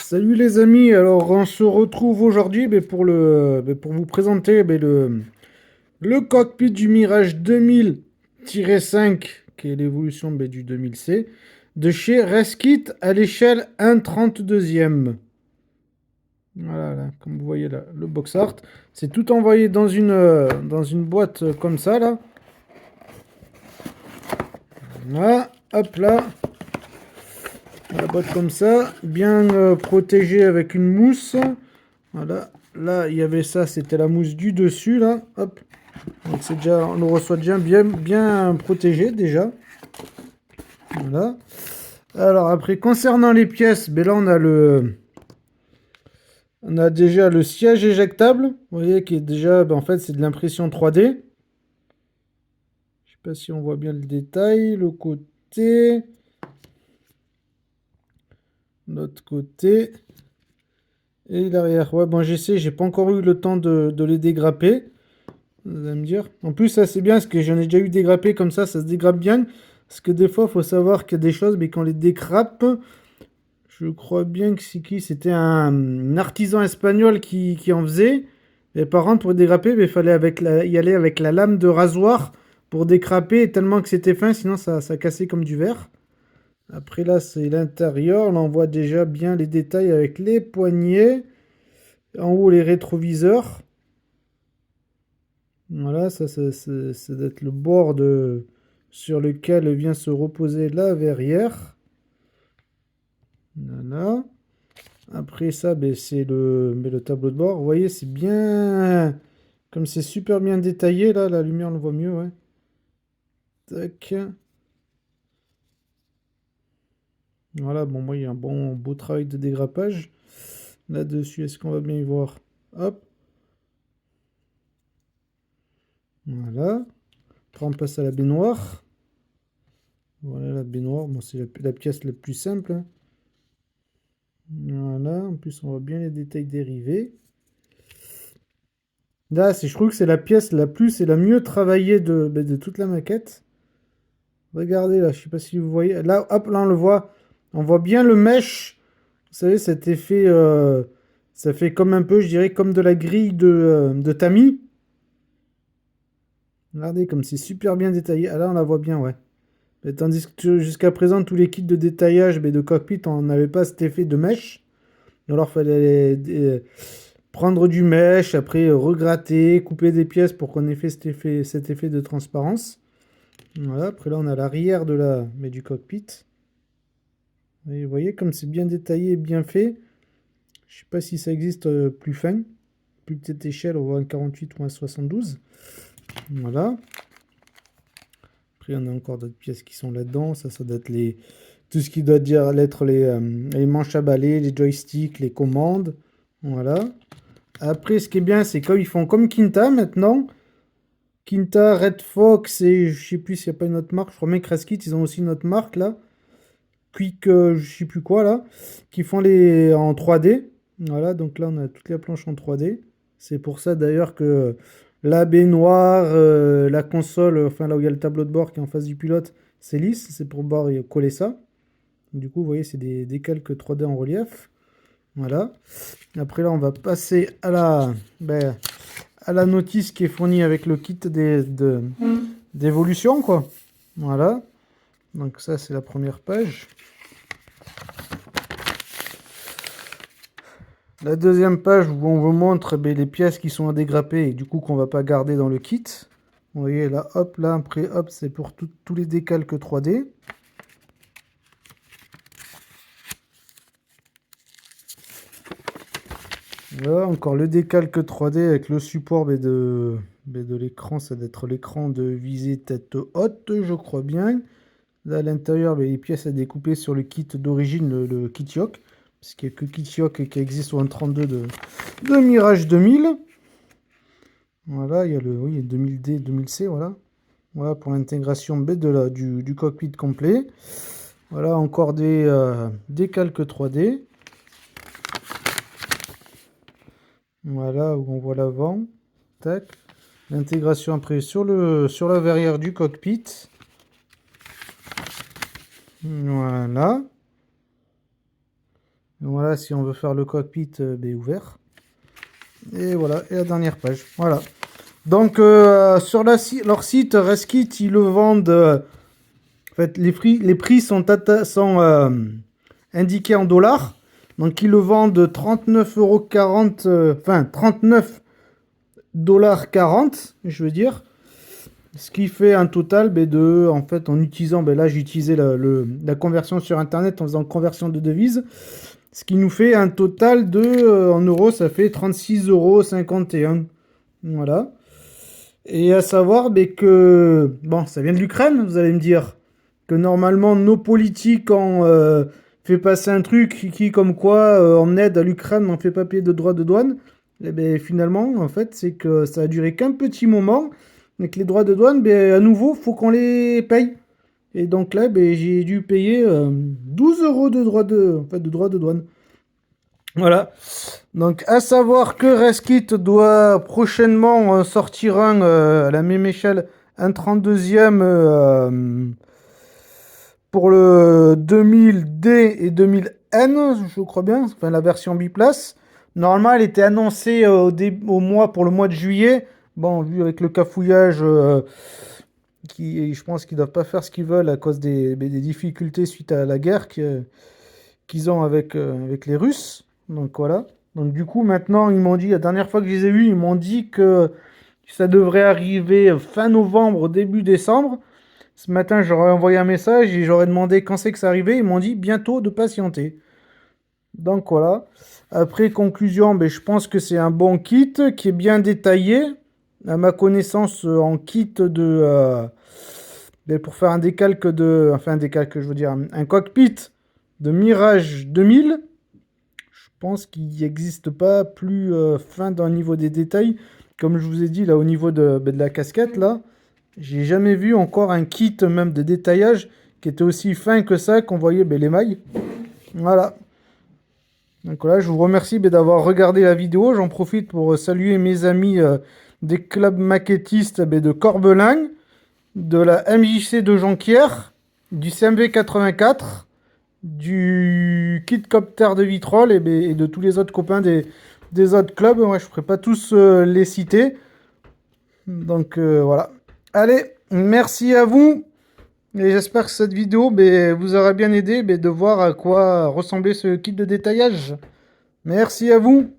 Salut les amis, alors on se retrouve aujourd'hui pour pour vous présenter le cockpit du Mirage 2000-5, qui est l'évolution du 2000C, de chez Reskit à l'échelle 1/32e. Voilà, là, comme vous voyez là, le box art. C'est tout envoyé dans une boîte comme ça, là. Voilà, hop là, la boîte comme ça, bien protégée avec une mousse. Voilà, là il y avait ça, c'était la mousse du dessus là, hop. Donc c'est déjà, on le reçoit déjà bien protégé déjà. Voilà. Alors après, concernant les pièces, ben là on a déjà le siège éjectable, vous voyez, qui est déjà, ben en fait c'est de l'impression 3D. Je sais pas si on voit bien le détail, le côté, l'autre côté et l'arrière. Ouais, bon j'essaie, j'ai pas encore eu le temps de les dégrapper. Vous allez me dire. En plus, ça c'est bien parce que j'en ai déjà eu dégrappé comme ça se dégrappe bien. Parce que des fois, il faut savoir qu'il y a des choses, mais qu'on les dégrappe, je crois bien que c'est qui? C'était un artisan espagnol qui en faisait. Et par contre, pour dégrapper, il fallait y aller avec la lame de rasoir pour décraper, tellement que c'était fin, sinon ça cassait comme du verre. Après là, c'est l'intérieur. Là, on voit déjà bien les détails avec les poignées. En haut, les rétroviseurs. Voilà, ça doit être le bord sur lequel vient se reposer la verrière. Voilà. Après ça, ben, c'est le tableau de bord. Vous voyez, c'est bien. Comme c'est super bien détaillé, là, la lumière on le voit mieux, ouais. Tac. Voilà, bon, moi, il y a un beau travail de dégrappage. Là-dessus, est-ce qu'on va bien y voir? Hop. Voilà. Après, on passe à la baignoire. Voilà la baignoire. Bon, c'est la pièce la plus simple, hein. Voilà, en plus on voit bien les détails dérivés. Là, je trouve que c'est la pièce la plus et la mieux travaillée de toute la maquette. Regardez là, je sais pas si vous voyez. Là, hop, là on le voit. On voit bien le mesh. Vous savez, cet effet, ça fait comme un peu, je dirais, comme de la grille de tamis. Regardez comme c'est super bien détaillé. Ah là, on la voit bien, ouais. Mais tandis que jusqu'à présent, tous les kits de détaillage de cockpit, on n'avait pas cet effet de mesh. Et alors, fallait prendre du mesh, après regratter, couper des pièces pour qu'on ait fait cet effet de transparence. Voilà, après là on a l'arrière du cockpit. Et vous voyez comme c'est bien détaillé et bien fait. Je sais pas si ça existe plus fin, plus petite échelle, on voit un 48 ou un 72. Voilà. Après on a encore d'autres pièces qui sont là-dedans. Ça doit être tout ce qui doit dire être les manches à balai, les joysticks, les commandes. Voilà. Après, ce qui est bien, c'est qu'ils font comme Kinta maintenant. Kinta, Red Fox et je sais plus s'il n'y a pas une autre marque. Je crois même que Reskit, ils ont aussi une autre marque là. Quick, je sais plus quoi là. Qui font les en 3D. Voilà, donc là on a toutes les planches en 3D. C'est pour ça d'ailleurs que la baignoire, la console, enfin là où il y a le tableau de bord qui est en face du pilote, c'est lisse. C'est pour pouvoir y coller ça. Du coup, vous voyez, c'est des calques 3D en relief. Voilà. Après là, on va passer à la notice qui est fournie avec le kit d'évolution, quoi. Voilà. Donc ça, c'est la première page. La deuxième page où on vous montre les pièces qui sont à dégrapper et du coup qu'on va pas garder dans le kit. Vous voyez là, hop, là, après, hop, c'est pour tous les décalques 3D. Là, encore le décalque 3D avec le support de l'écran, ça doit être l'écran de visée tête haute, je crois bien. Là, à l'intérieur, les pièces à découper sur le kit d'origine, le kit Yoke, parce qu'il n'y a que kit Yoke qui existe sur un 32 de Mirage 2000. Voilà, il y a oui, il y a 2000D, 2000C, voilà. Voilà pour l'intégration du cockpit complet. Voilà, encore des calques 3D. Voilà, où on voit l'avant. Tac. L'intégration après sur la verrière du cockpit. Voilà. Voilà, si on veut faire le cockpit ouvert. Et voilà, et la dernière page. Voilà. Donc, sur leur site, Reskit, ils le vendent. En fait, les prix sont indiqués en dollars. Donc, ils le vendent 39,40 €, enfin, 39,40 $, je veux dire. Ce qui fait un total de, en fait, en utilisant, là j'ai utilisé la conversion sur internet en faisant conversion de devises, ce qui nous fait un total de, en euros, ça fait 36,51 €. Voilà. Et à savoir que, bon, ça vient de l'Ukraine, vous allez me dire, que normalement nos politiques ont fait passer un truc qui comme quoi, en aide à l'Ukraine, on ne fait pas payer de droits de douane. Et bien finalement, en fait, c'est que ça a duré qu'un petit moment, mais que les droits de douane, à nouveau, faut qu'on les paye. Et donc là, j'ai dû payer 12 € de droits de douane. Voilà. Donc, à savoir que Reskit doit prochainement sortir à la même échelle, un 32e pour le 2000D et 2000N, je crois bien, enfin la version biplace. Normalement, elle était annoncée pour le mois de juillet. Bon, vu avec le cafouillage, je pense qu'ils ne doivent pas faire ce qu'ils veulent à cause des difficultés suite à la guerre qu'ils ont avec les Russes. Donc voilà. Donc du coup, maintenant, ils m'ont dit, la dernière fois que je les ai vus, ils m'ont dit que ça devrait arriver fin novembre, début décembre. Ce matin, j'aurais envoyé un message et j'aurais demandé quand c'est que ça arrivait. Ils m'ont dit bientôt de patienter. Donc voilà. Après conclusion, je pense que c'est un bon kit qui est bien détaillé. À ma connaissance, en kit pour faire un décalque enfin un décalque, je veux dire, un cockpit de Mirage 2000. Je pense qu'il n'existe pas plus fin dans le niveau des détails. Comme je vous ai dit, là, au niveau de la casquette, là, j'ai jamais vu encore un kit, même de détaillage, qui était aussi fin que ça, qu'on voyait les mailles. Voilà. Donc voilà, je vous remercie d'avoir regardé la vidéo. J'en profite pour saluer mes amis des clubs maquettistes de Corbelin, de la MJC de Jonquière, du CMV 84, du Kitcopter de Vitrolles et de tous les autres copains des autres clubs. Moi, je ne ferai pas tous les citer. Donc voilà. Allez, merci à vous. Et j'espère que cette vidéo vous aura bien aidé de voir à quoi ressemblait ce kit de détaillage. Merci à vous.